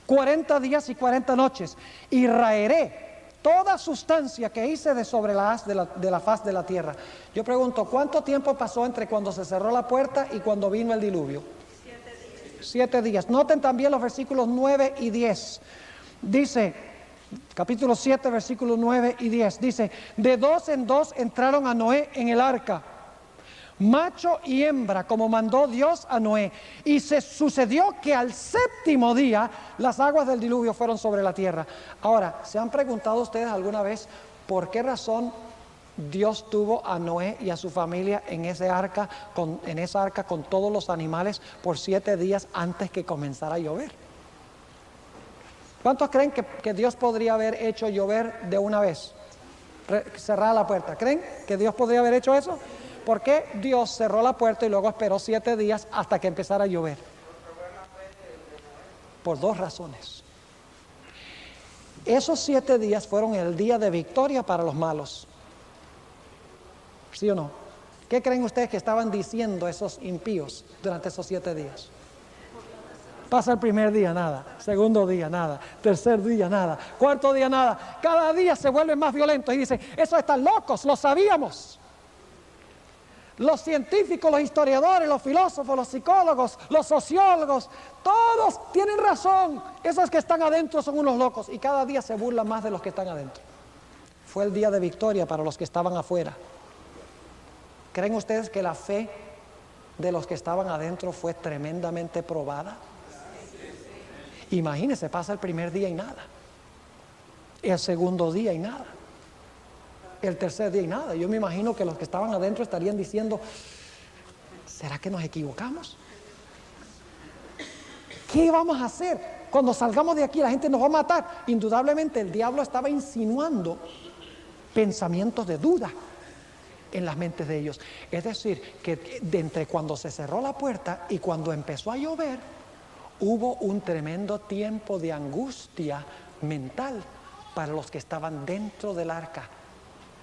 Speaker 2: 40 días y 40 noches. Y raeré toda sustancia que hice de sobre la haz de la faz de la tierra. Yo pregunto, ¿cuánto tiempo pasó entre cuando se cerró la puerta y cuando vino el diluvio? 7 días. Noten también los versículos 9 y 10. Dice, capítulo 7, versículos 9 y 10. Dice, de dos en dos entraron a Noé en el arca, macho y hembra, como mandó Dios a Noé. Y se sucedió que al 7º día las aguas del diluvio fueron sobre la tierra. Ahora, ¿se han preguntado ustedes alguna vez por qué razón Dios tuvo a Noé y a su familia en esa arca con todos los animales por 7 días antes que comenzara a llover? ¿Cuántos creen que Dios podría haber hecho llover de una vez? Cerrar la puerta. ¿Creen que Dios podría haber hecho eso? ¿Por qué Dios cerró la puerta y luego esperó 7 días hasta que empezara a llover? Por 2 razones. Esos 7 días fueron el día de victoria para los malos. ¿Sí o no? ¿Qué creen ustedes que estaban diciendo esos impíos durante esos 7 días? Pasa el primer día, nada. Segundo día, nada. Tercer día, nada. Cuarto día, nada. Cada día se vuelven más violentos y dicen, esos están locos, lo sabíamos. Los científicos, los historiadores, los filósofos, los psicólogos, los sociólogos, todos tienen razón. Esos que están adentro son unos locos y cada día se burlan más de los que están adentro. Fue el día de victoria para los que estaban afuera. ¿Creen ustedes que la fe de los que estaban adentro fue tremendamente probada? Imagínense, pasa el primer día y nada. El segundo día y nada. El tercer día y nada. Yo me imagino que los que estaban adentro estarían diciendo, ¿será que nos equivocamos? ¿Qué vamos a hacer? Cuando salgamos de aquí la gente nos va a matar. Indudablemente el diablo estaba insinuando pensamientos de duda en las mentes de ellos. Es decir, que de entre cuando se cerró la puerta y cuando empezó a llover, hubo un tremendo tiempo de angustia mental para los que estaban dentro del arca.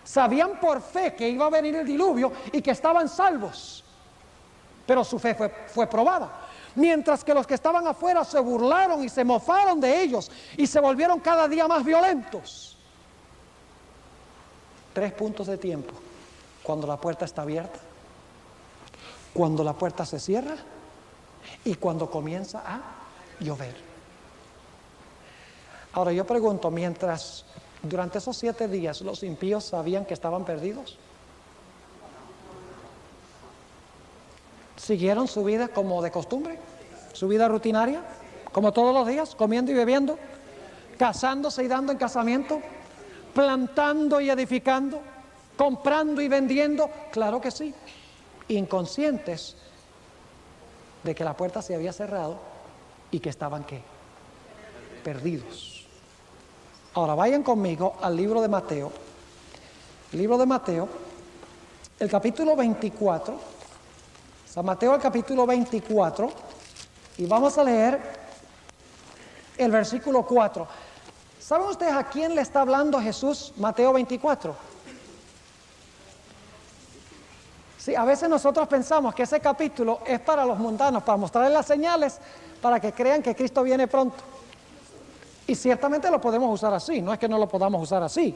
Speaker 2: Sabían por fe que iba a venir el diluvio y que estaban salvos, pero su fe fue probada. Mientras que los que estaban afuera se burlaron y se mofaron de ellos y se volvieron cada día más violentos. 3 puntos de tiempo: cuando la puerta está abierta, cuando la puerta se cierra y cuando comienza a llover. Ahora yo pregunto, durante esos 7 días los impíos sabían que estaban perdidos. ¿Siguieron su vida como de costumbre? ¿Su vida rutinaria? Como todos los días, comiendo y bebiendo, casándose y dando en casamiento, plantando y edificando, comprando y vendiendo. Claro que sí. Inconscientes de que la puerta se había cerrado y que estaban ¿qué? Perdidos. Ahora vayan conmigo al libro de Mateo. El libro de Mateo, el capítulo 24. San Mateo, el capítulo 24. Y vamos a leer el versículo 4. ¿Saben ustedes a quién le está hablando Jesús, Mateo 24? Sí, a veces nosotros pensamos que ese capítulo es para los mundanos, para mostrarles las señales, para que crean que Cristo viene pronto. Y ciertamente lo podemos usar así, no es que no lo podamos usar así.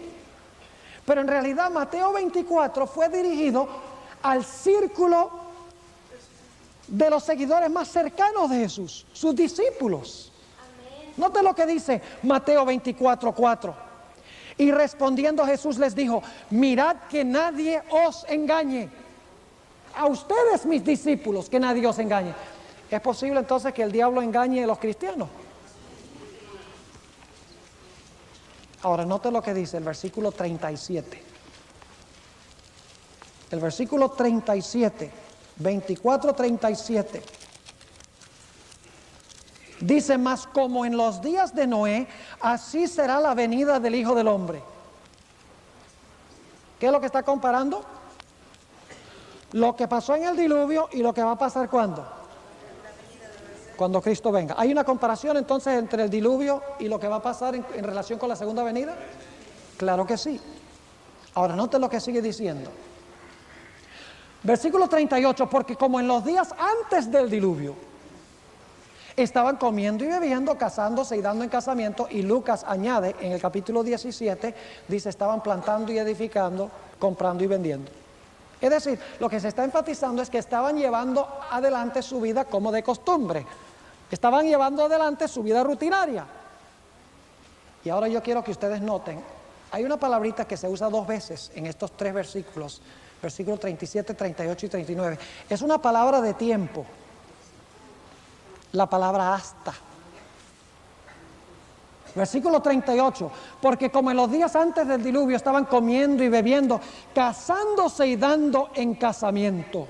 Speaker 2: Pero en realidad Mateo 24 fue dirigido al círculo de los seguidores más cercanos de Jesús, sus discípulos. Note lo que dice Mateo 24:4. Y respondiendo Jesús les dijo: mirad que nadie os engañe. A ustedes, mis discípulos, que nadie os engañe. ¿Es posible entonces que el diablo engañe a los cristianos? Ahora note lo que dice el versículo 37. El versículo 37, 24:37. Dice: mas como en los días de Noé, así será la venida del Hijo del Hombre. ¿Qué es lo que está comparando? Lo que pasó en el diluvio y lo que va a pasar ¿cuándo? Cuando Cristo venga. ¿Hay una comparación entonces entre el diluvio y lo que va a pasar en relación con la segunda venida? Claro que sí. Ahora note lo que sigue diciendo. Versículo 38, porque como en los días antes del diluvio estaban comiendo y bebiendo, casándose y dando en casamiento, y Lucas añade en el capítulo 17, dice estaban plantando y edificando, comprando y vendiendo. Es decir, lo que se está enfatizando es que estaban llevando adelante su vida como de costumbre. Estaban llevando adelante su vida rutinaria. Y ahora yo quiero que ustedes noten, hay una palabrita que se usa 2 veces en estos 3 versículos, versículos 37, 38 y 39. Es una palabra de tiempo. La palabra hasta. Versículo 38, porque como en los días antes del diluvio estaban comiendo y bebiendo, casándose y dando en casamiento.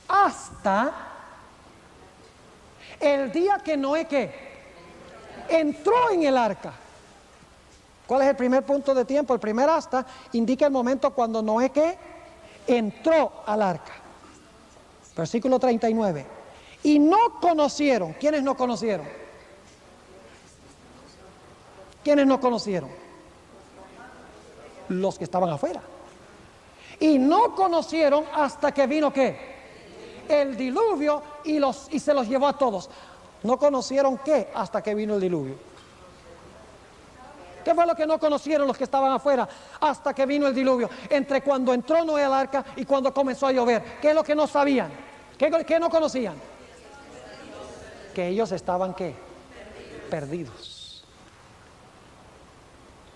Speaker 2: Hasta el día que Noé ¿qué? Entró en el arca. ¿Cuál es el primer punto de tiempo? El primer hasta indica el momento cuando Noé ¿qué? Entró al arca. Versículo 39. Y no conocieron. ¿Quiénes no conocieron? ¿Quiénes no conocieron? Los que estaban afuera. Y no conocieron hasta que vino ¿qué? El diluvio y se los llevó a todos. No conocieron ¿qué? Hasta que vino el diluvio. ¿Qué fue lo que no conocieron los que estaban afuera hasta que vino el diluvio? Entre cuando entró Noé al arca y cuando comenzó a llover. ¿Qué es lo que no sabían? ¿Qué no conocían? Que ellos estaban ¿qué? Perdidos.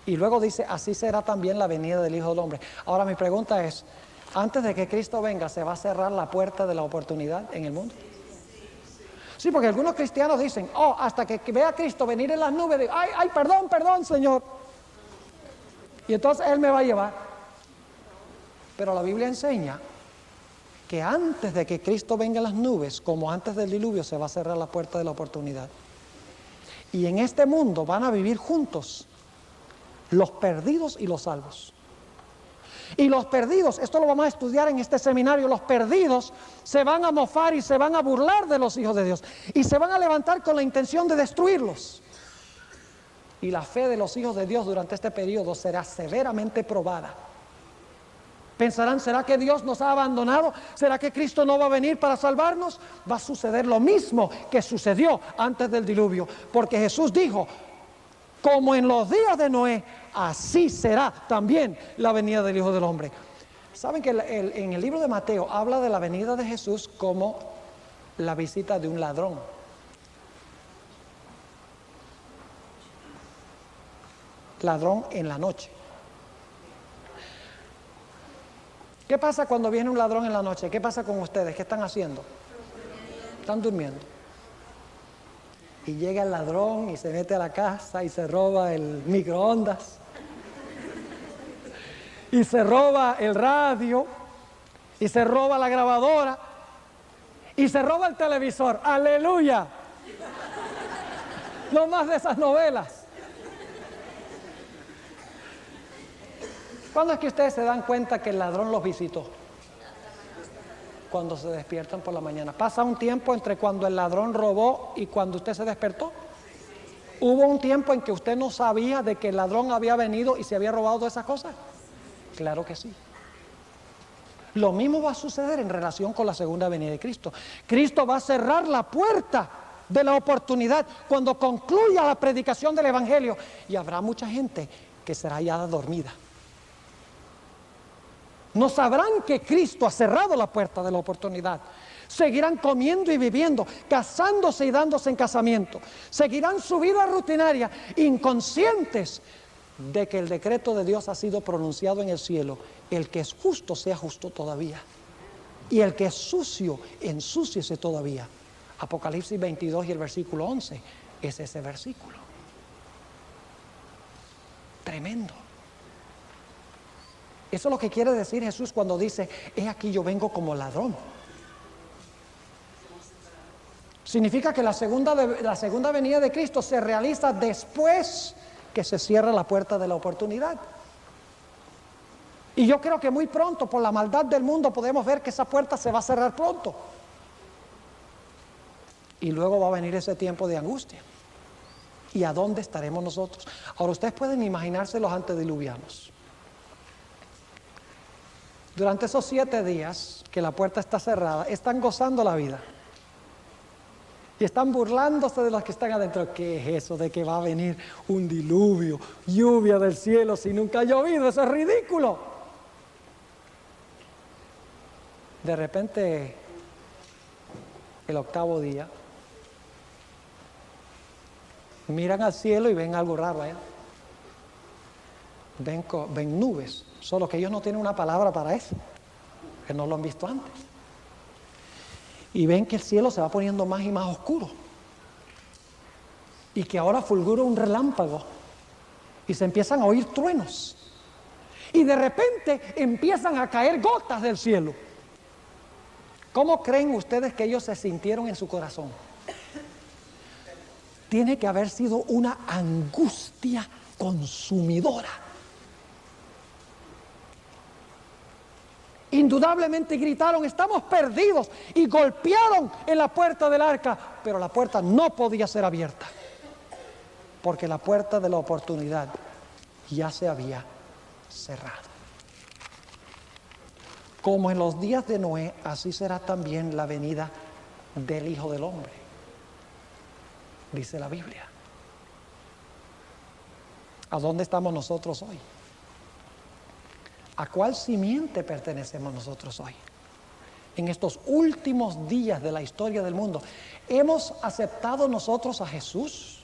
Speaker 2: Y luego dice, así será también la venida del Hijo del Hombre. Ahora mi pregunta es, antes de que Cristo venga, ¿se va a cerrar la puerta de la oportunidad en el mundo? Sí, porque algunos cristianos dicen, oh, hasta que vea a Cristo venir en las nubes, ay, perdón, Señor. Y entonces Él me va a llevar. Pero la Biblia enseña que antes de que Cristo venga en las nubes, como antes del diluvio, se va a cerrar la puerta de la oportunidad. Y en este mundo van a vivir juntos los perdidos y los salvos. Y los perdidos, esto lo vamos a estudiar en este seminario, los perdidos se van a mofar y se van a burlar de los hijos de Dios. Y se van a levantar con la intención de destruirlos. Y la fe de los hijos de Dios durante este periodo será severamente probada. Pensarán, ¿será que Dios nos ha abandonado? ¿Será que Cristo no va a venir para salvarnos? Va a suceder lo mismo que sucedió antes del diluvio. Porque Jesús dijo, como en los días de Noé, así será también la venida del Hijo del Hombre. Saben que en el libro de Mateo habla de la venida de Jesús como la visita de un ladrón. Ladrón en la noche. ¿Qué pasa cuando viene un ladrón en la noche? ¿Qué pasa con ustedes? ¿Qué están haciendo? Están durmiendo. Y llega el ladrón y se mete a la casa y se roba el microondas. Y se roba el radio. Y se roba la grabadora. Y se roba el televisor. ¡Aleluya! No más de esas novelas. ¿Cuándo es que ustedes se dan cuenta que el ladrón los visitó? Cuando se despiertan por la mañana. ¿Pasa un tiempo entre cuando el ladrón robó y cuando usted se despertó? ¿Hubo un tiempo en que usted no sabía de que el ladrón había venido y se había robado todas esas cosas? Claro que sí. Lo mismo va a suceder en relación con la segunda venida de Cristo. Cristo va a cerrar la puerta de la oportunidad cuando concluya la predicación del Evangelio. Y habrá mucha gente que será hallada dormida. No sabrán que Cristo ha cerrado la puerta de la oportunidad. Seguirán comiendo y viviendo, casándose y dándose en casamiento. Seguirán su vida rutinaria, inconscientes de que el decreto de Dios ha sido pronunciado en el cielo. El que es justo sea justo todavía. Y el que es sucio, ensúciese todavía. Apocalipsis 22 y el versículo 11 es ese versículo. Tremendo. Eso es lo que quiere decir Jesús cuando dice, he aquí yo vengo como ladrón. Significa que la segunda venida de Cristo se realiza después que se cierra la puerta de la oportunidad. Y yo creo que muy pronto, por la maldad del mundo, podemos ver que esa puerta se va a cerrar pronto. Y luego va a venir ese tiempo de angustia. ¿Y a dónde estaremos nosotros? Ahora ustedes pueden imaginarse los antediluvianos. Durante esos 7 días que la puerta está cerrada, están gozando la vida. Y están burlándose de los que están adentro. ¿Qué es eso de que va a venir un diluvio, lluvia del cielo si nunca ha llovido? Eso es ridículo. De repente, el 8º día, miran al cielo y ven algo raro allá. Ven nubes. Solo que ellos no tienen una palabra para eso, que no lo han visto antes. Y ven que el cielo se va poniendo más y más oscuro. Y que ahora fulgura un relámpago. Y se empiezan a oír truenos. Y de repente empiezan a caer gotas del cielo. ¿Cómo creen ustedes que ellos se sintieron en su corazón? Tiene que haber sido una angustia consumidora. Indudablemente gritaron, estamos perdidos, y golpearon en la puerta del arca, pero la puerta no podía ser abierta. porque la puerta de la oportunidad ya se había cerrado. Como en los días de Noé, así será también la venida del Hijo del Hombre, dice la Biblia. ¿A dónde estamos nosotros hoy? ¿A cuál simiente pertenecemos nosotros hoy? En estos últimos días de la historia del mundo, ¿hemos aceptado nosotros a Jesús?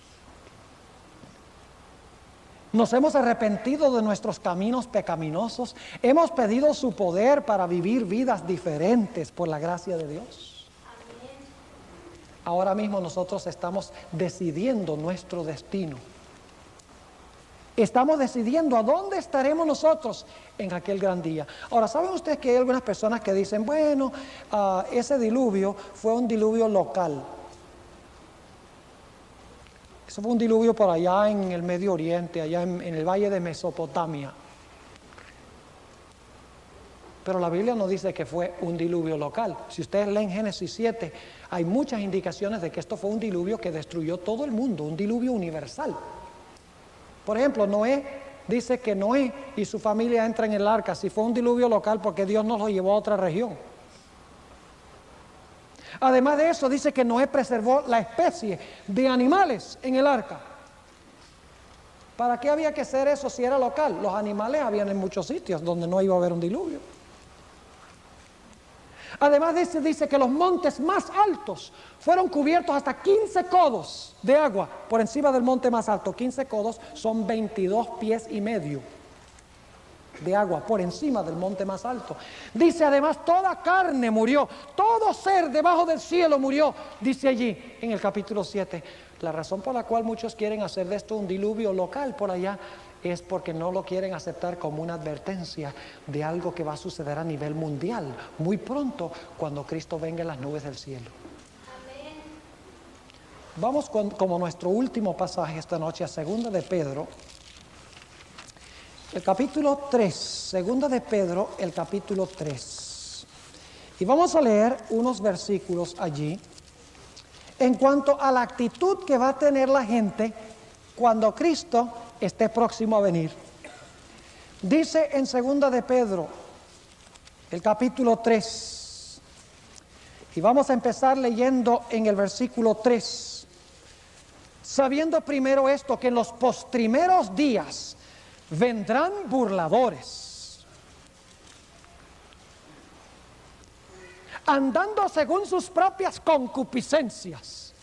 Speaker 2: ¿Nos hemos arrepentido de nuestros caminos pecaminosos? ¿Hemos pedido su poder para vivir vidas diferentes por la gracia de Dios? Amén. Ahora mismo nosotros estamos decidiendo nuestro destino. Estamos decidiendo a dónde estaremos nosotros en aquel gran día. Ahora, ¿saben ustedes que hay algunas personas que dicen, bueno, ese diluvio fue un diluvio local? Eso fue un diluvio por allá en el Medio Oriente, allá en el valle de Mesopotamia. Pero la Biblia no dice que fue un diluvio local. Si ustedes leen Génesis 7, hay muchas indicaciones de que esto fue un diluvio que destruyó todo el mundo, un diluvio universal. Por ejemplo, Noé dice que Noé y su familia entran en el arca. Si fue un diluvio local, porque Dios nos lo llevó a otra región. Además de eso, dice que Noé preservó la especie de animales en el arca. ¿Para qué había que hacer eso si era local? Los animales habían en muchos sitios donde no iba a haber un diluvio. Además dice que los montes más altos fueron cubiertos hasta 15 codos de agua por encima del monte más alto. 15 codos son 22 pies y medio de agua por encima del monte más alto. Dice además, toda carne murió, todo ser debajo del cielo murió, dice allí en el capítulo 7. La razón por la cual muchos quieren hacer de esto un diluvio local por allá es porque no lo quieren aceptar como una advertencia de algo que va a suceder a nivel mundial muy pronto cuando Cristo venga en las nubes del cielo. Amén. Vamos como nuestro último pasaje esta noche a 2 de Pedro, el capítulo 3, 2 de Pedro, el capítulo 3. Y vamos a leer unos versículos allí en cuanto a la actitud que va a tener la gente cuando Cristo esté próximo a venir. Dice en 2 de Pedro, el capítulo 3, y vamos a empezar leyendo en el versículo 3. Sabiendo primero esto, que en los postrimeros días vendrán burladores, andando según sus propias concupiscencias.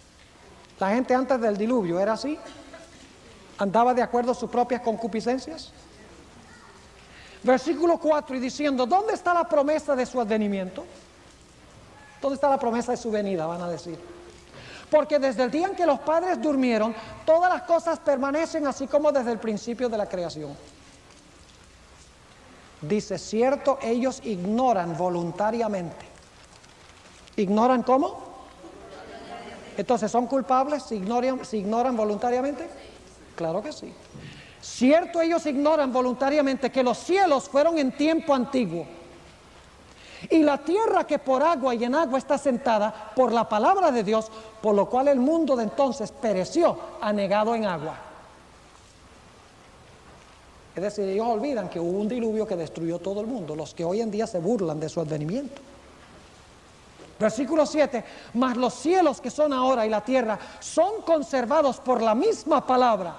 Speaker 2: La gente antes del diluvio era así, andaba de acuerdo a sus propias concupiscencias. Versículo 4, y diciendo, ¿dónde está la promesa de su advenimiento? ¿Dónde está la promesa de su venida? Van a decir. Porque desde el día en que los padres durmieron, todas las cosas permanecen así como desde el principio de la creación. Dice, cierto, ellos ignoran voluntariamente. ¿Ignoran cómo? Entonces, ¿son culpables si ignoran voluntariamente? Claro que sí. Cierto, ellos ignoran voluntariamente que los cielos fueron en tiempo antiguo, y la tierra que por agua y en agua está sentada por la palabra de Dios, por lo cual el mundo de entonces pereció anegado en agua. Es decir, ellos olvidan que hubo un diluvio que destruyó todo el mundo, los que hoy en día se burlan de su advenimiento. Versículo 7, mas los cielos que son ahora y la tierra son conservados por la misma palabra,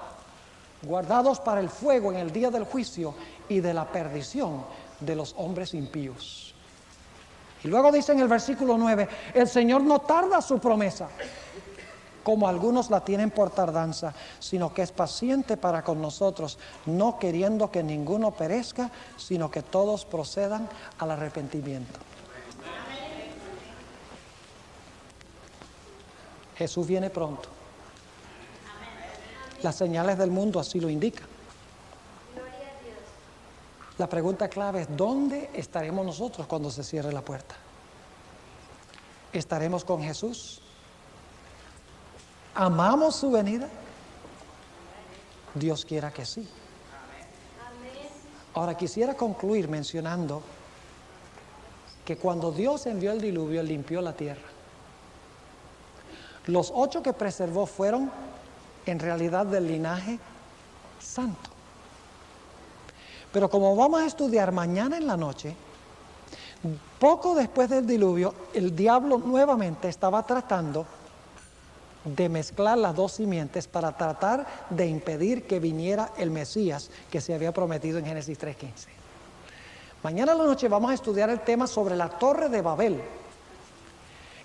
Speaker 2: guardados para el fuego en el día del juicio y de la perdición de los hombres impíos. Y luego dice en el versículo 9, el Señor no tarda su promesa, como algunos la tienen por tardanza, sino que es paciente para con nosotros, no queriendo que ninguno perezca, sino que todos procedan al arrepentimiento. Jesús viene pronto. Las señales del mundo así lo indican. La pregunta clave es, ¿dónde estaremos nosotros cuando se cierre la puerta? ¿Estaremos con Jesús? ¿Amamos su venida? Dios quiera que sí. Ahora quisiera concluir mencionando que cuando Dios envió el diluvio, Él limpió la tierra. Los 8 que preservó fueron en realidad del linaje santo. Pero como vamos a estudiar mañana en la noche, poco después del diluvio, el diablo nuevamente estaba tratando de mezclar las dos simientes para tratar de impedir que viniera el Mesías que se había prometido en Génesis 3:15. Mañana en la noche vamos a estudiar el tema sobre la Torre de Babel.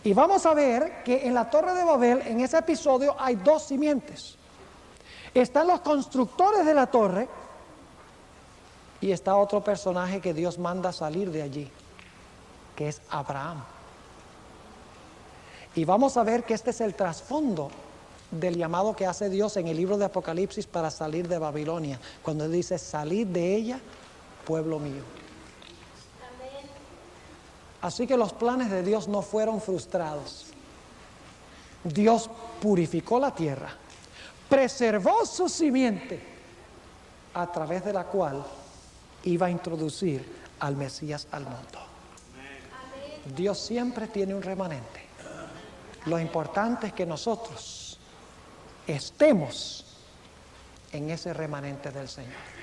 Speaker 2: Y vamos a ver que en la Torre de Babel, en ese episodio, hay dos simientes. Están los constructores de la torre y está otro personaje que Dios manda salir de allí, que es Abraham. Y vamos a ver que este es el trasfondo del llamado que hace Dios en el libro de Apocalipsis para salir de Babilonia, cuando Él dice, salid de ella, pueblo mío. Amén. Así que los planes de Dios no fueron frustrados. Dios purificó la tierra, preservó su simiente, a través de la cual iba a introducir al Mesías al mundo. Amén. Dios siempre tiene un remanente. Lo importante es que nosotros estemos en ese remanente del Señor.